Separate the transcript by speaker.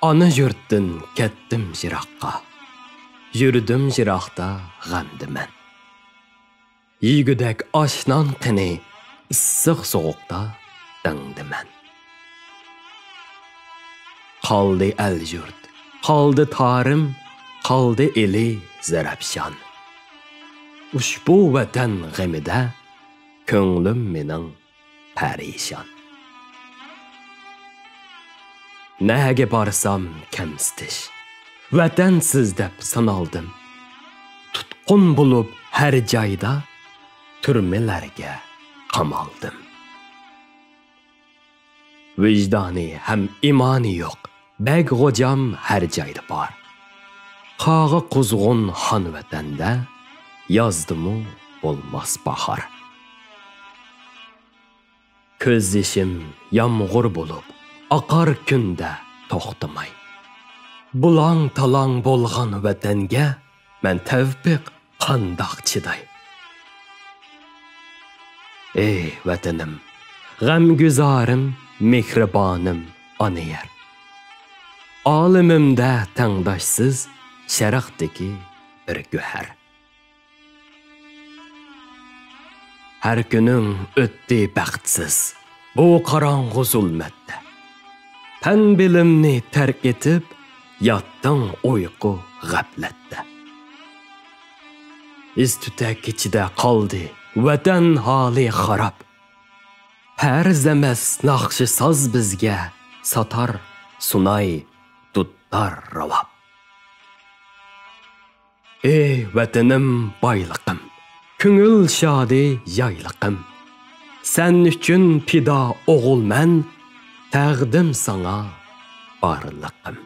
Speaker 1: Ana yurtdan ketdim jiroqqa. Yurdim jiroqda g'amdiman. Yigudek oshnon qini issiq sovuqda dangdiman. Qaldi el yurt, qaldi tarim, qaldi eli zarabshan. Ushbu vatan g'amida ko'nglim mening parishon. Nega borsam kamsitish, vatansiz deb sanaldim. Tutqun bo'lib har joyda turmalarga qamaldim. Vijdoni ham imoni yo'q, bag g'ojam har joyda bor. Qog'i quzg'un xon vatanda yozdimu bo'lmas bahor. Ko'z yashim yomg'ir bo'lib oqar kunda to'xtamay. Bulang talang bo'lgan vatanga men tavfiq qandoq chiday. Ey vatanim, g'amguzarim, mehribonim, ona yer. Olimimda tangdoshsiz sharaqdagi bir guhar. Har kuning o'tdi baxtsiz bu qorong'u zulmatda. Tan bilimni tark etib yotdim uyqu g'aflatda. İstutak ichida qoldi vatan holi xarob. Farz emas naqshi soz bizga satar sunay tuttar ravob. Ey vatanim boyliqim, ko'ngil shodi yayliqim. Sen uchun pido o'g'ilman, taqdim sana barliqim.